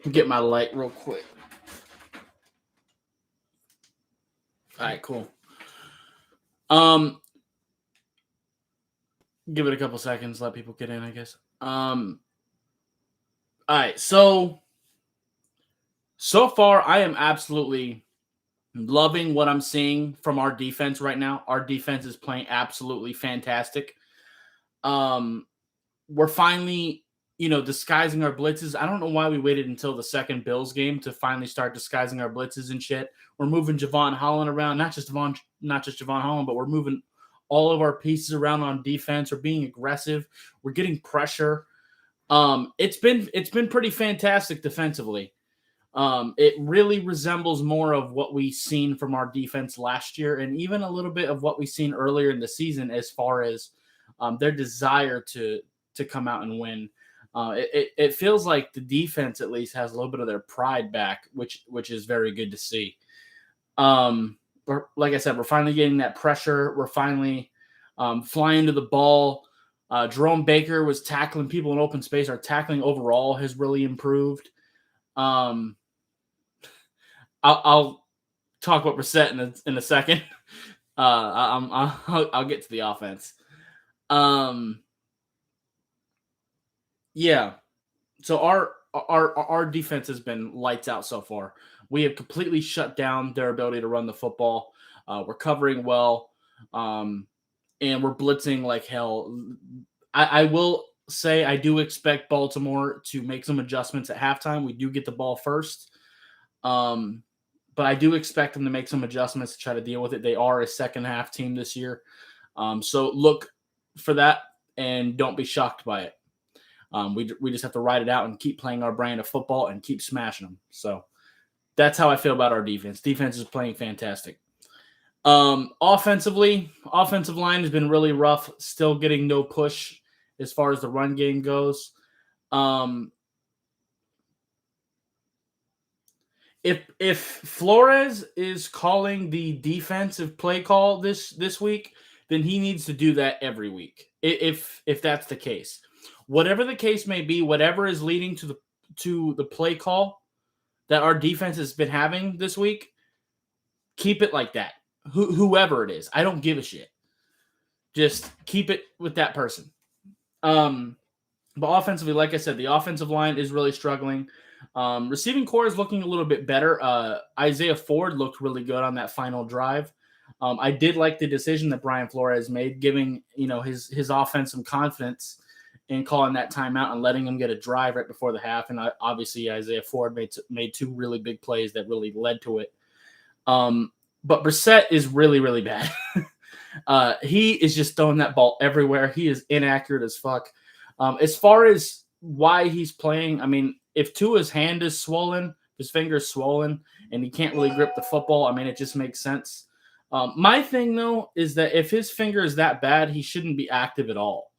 Get my light real quick. All right, cool. Um, give it a couple seconds, let people get in, I guess. All right, so far I am absolutely loving what I'm seeing from our defense right now. Our defense is playing absolutely fantastic. Um, we're finally, disguising our blitzes. I don't know why we waited until the second Bills game to finally start disguising our blitzes and shit. We're moving Javon Holland around, not just Javon Holland, but we're moving all of our pieces around on defense. We're being aggressive. We're getting pressure. It's been pretty fantastic defensively. It really resembles more of what we seen from our defense last year, and even a little bit of what we seen earlier in the season, as far as their desire to come out and win. It feels like the defense at least has a little bit of their pride back, which is very good to see. Like I said, we're finally getting that pressure. We're finally flying to the ball. Jerome Baker was tackling people in open space. Our tackling overall has really improved. Um, I'll talk about Brissett in a second. I'll get to the offense. Um, yeah. So our defense has been lights out so far. We have completely shut down their ability to run the football. We're covering well, and we're blitzing like hell. I will say I do expect Baltimore to make some adjustments at halftime. We do get the ball first. But I do expect them to make some adjustments to try to deal with it. They are a second half team this year. So look for that and don't be shocked by it. We just have to ride it out and keep playing our brand of football and keep smashing them. So that's how I feel about our defense. Defense is playing fantastic. Offensive line has been really rough. Still getting no push as far as the run game goes. If Flores is calling the defensive play call this week, then he needs to do that every week. If that's the case, whatever the case may be, whatever is leading to the play call that our defense has been having this week, keep it like that. Whoever it is, I don't give a shit. Just keep it with that person. But offensively, like I said, the offensive line is really struggling. Receiving core is looking a little bit better. Isaiah Ford looked really good on that final drive. I did like the decision that Brian Flores made, giving his offense some confidence in calling that timeout and letting him get a drive right before the half. And obviously Isaiah Ford made two really big plays that really led to it. But Brissett is really, really bad. He is just throwing that ball everywhere. He is inaccurate as fuck. As far as why he's playing, I mean, if Tua's hand is swollen, his finger is swollen, and he can't really grip the football, I mean, it just makes sense. My thing, though, is that if his finger is that bad, he shouldn't be active at all.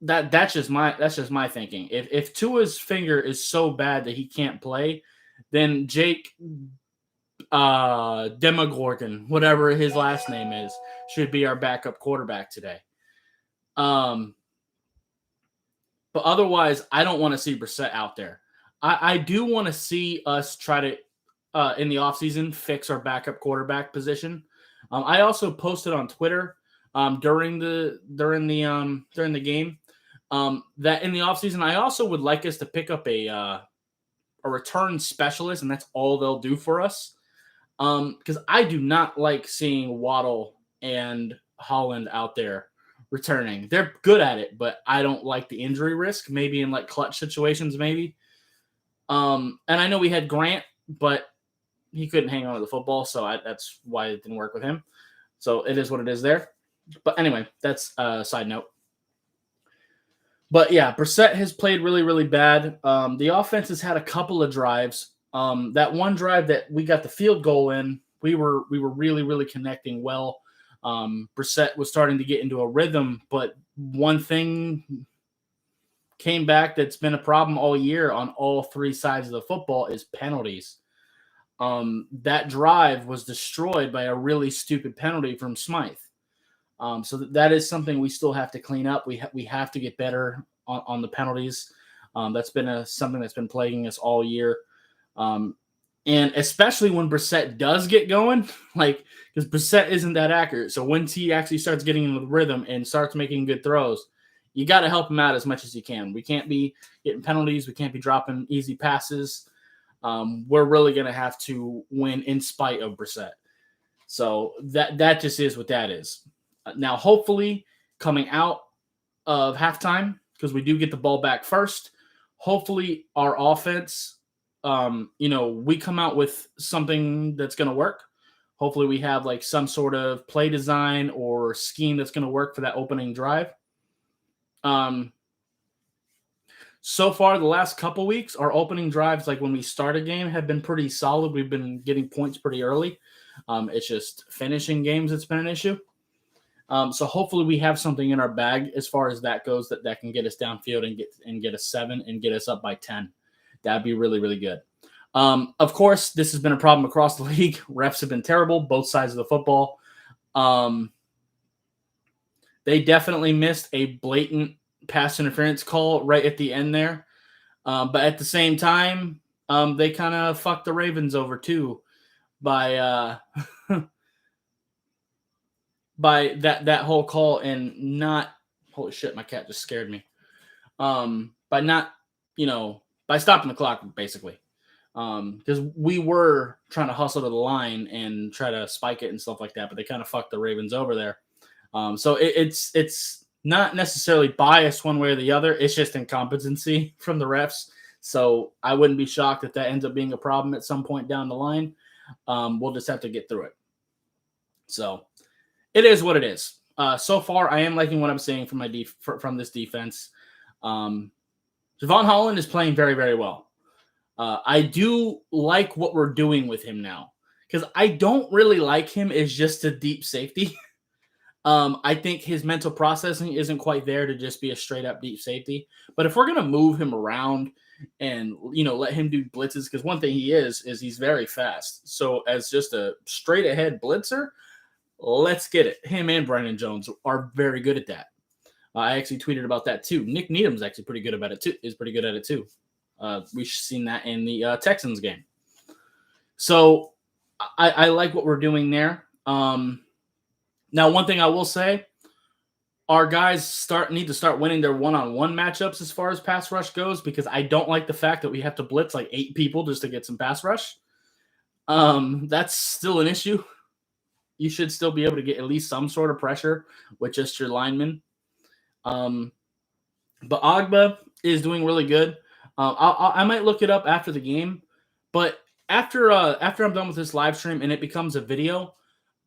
That's just my thinking. If Tua's finger is so bad that he can't play, then Jake Demogorgon, whatever his last name is, should be our backup quarterback today. But otherwise, I don't want to see Brissett out there. I do want to see us try to, in the offseason, fix our backup quarterback position. I also posted on Twitter during the game that in the offseason, I also would like us to pick up a return specialist, and that's all they'll do for us. Because I do not like seeing Waddle and Holland out there returning. They're good at it, but I don't like the injury risk. Maybe in like clutch situations, maybe. And I know we had Grant, but he couldn't hang on to the football, so that's why it didn't work with him. So it is what it is there. But anyway, that's a side note. But yeah, Brissett has played really, really bad. The offense has had a couple of drives. That one drive that we got the field goal in, we were really, really connecting well. Brissett was starting to get into a rhythm, but one thing came back that's been a problem all year on all three sides of the football is penalties. That drive was destroyed by a really stupid penalty from Smythe. So that is something we still have to clean up. We have to get better on the penalties. That's been something that's been plaguing us all year. And especially when Brissett does get going, like, because Brissett isn't that accurate. So once he actually starts getting into the rhythm and starts making good throws, you got to help him out as much as you can. We can't be getting penalties. We can't be dropping easy passes. We're really going to have to win in spite of Brissett. So that just is what that is. Now, hopefully, coming out of halftime, because we do get the ball back first, hopefully our offense, we come out with something that's going to work. Hopefully we have like some sort of play design or scheme that's going to work for that opening drive. So far, the last couple weeks, our opening drives, like when we start a game, have been pretty solid. We've been getting points pretty early. It's just finishing games that's been an issue. So hopefully we have something in our bag as far as that goes that can get us downfield and get a 7 and get us up by 10. That'd be really, really good. Of course, this has been a problem across the league. Refs have been terrible, both sides of the football. They definitely missed a blatant pass interference call right at the end there. But at the same time, they kind of fucked the Ravens over too by by that whole call and not – holy shit, my cat just scared me. By not, by stopping the clock, basically. Because we were trying to hustle to the line and try to spike it and stuff like that, but they kind of fucked the Ravens over there. So it's not necessarily biased one way or the other. It's just incompetency from the refs. So I wouldn't be shocked if that ends up being a problem at some point down the line. We'll just have to get through it. So it is what it is. So far, I am liking what I'm seeing from from this defense. Javon Holland is playing very, very well. I do like what we're doing with him now because I don't really like him as just a deep safety. I think his mental processing isn't quite there to just be a straight up deep safety. But if we're going to move him around and, let him do blitzes, because one thing he is he's very fast. So as just a straight ahead blitzer, let's get it. Him and Brandon Jones are very good at that. I actually tweeted about that too. Nick Needham's actually pretty good about it too. Is pretty good at it too. We've seen that in the Texans game. So I like what we're doing there. Now, one thing I will say, our guys need to start winning their one-on-one matchups as far as pass rush goes, because I don't like the fact that we have to blitz like 8 people just to get some pass rush. That's still an issue. You should still be able to get at least some sort of pressure with just your linemen. But Agba is doing really good. I might look it up after the game, but after I'm done with this live stream and it becomes a video,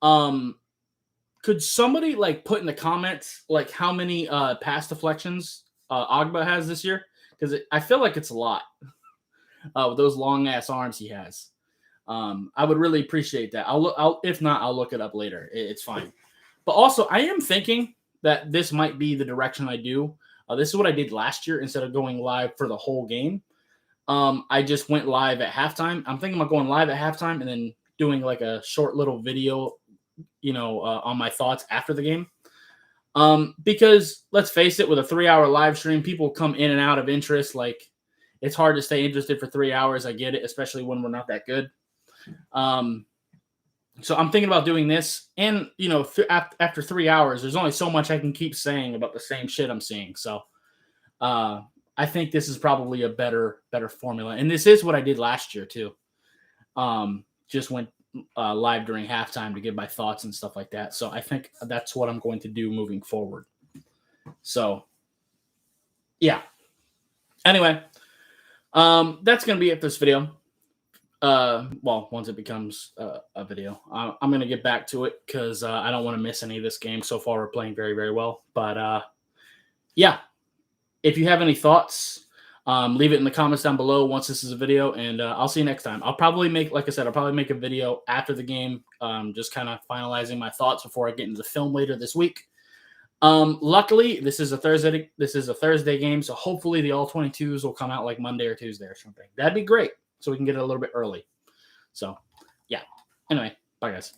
could somebody put in the comments how many pass deflections Agba has this year? Because I feel like it's a lot with those long ass arms he has. I would really appreciate that. If not, I'll look it up later. It's fine. But also, I am thinking that this might be the direction I do. This is what I did last year instead of going live for the whole game. I just went live at halftime. I'm thinking about going live at halftime and then doing a short little video, on my thoughts after the game. Because let's face it, with a 3-hour live stream, people come in and out of interest. It's hard to stay interested for 3 hours. I get it, especially when we're not that good. So I'm thinking about doing this, and after 3 hours, there's only so much I can keep saying about the same shit I'm seeing. So, I think this is probably a better formula, and this is what I did last year too. Just went live during halftime to give my thoughts and stuff like that. So I think that's what I'm going to do moving forward. So, yeah. Anyway, that's going to be it for this video. Once it becomes a video, I'm going to get back to it because I don't want to miss any of this game. So far, we're playing very, very well. But, yeah, if you have any thoughts, leave it in the comments down below once this is a video, and I'll see you next time. I'll probably make a video after the game, just kind of finalizing my thoughts before I get into the film later this week. Luckily, this is a Thursday game, so hopefully the all 22s will come out Monday or Tuesday or something. That'd be great. So we can get it a little bit early. So, yeah. Anyway, bye, guys.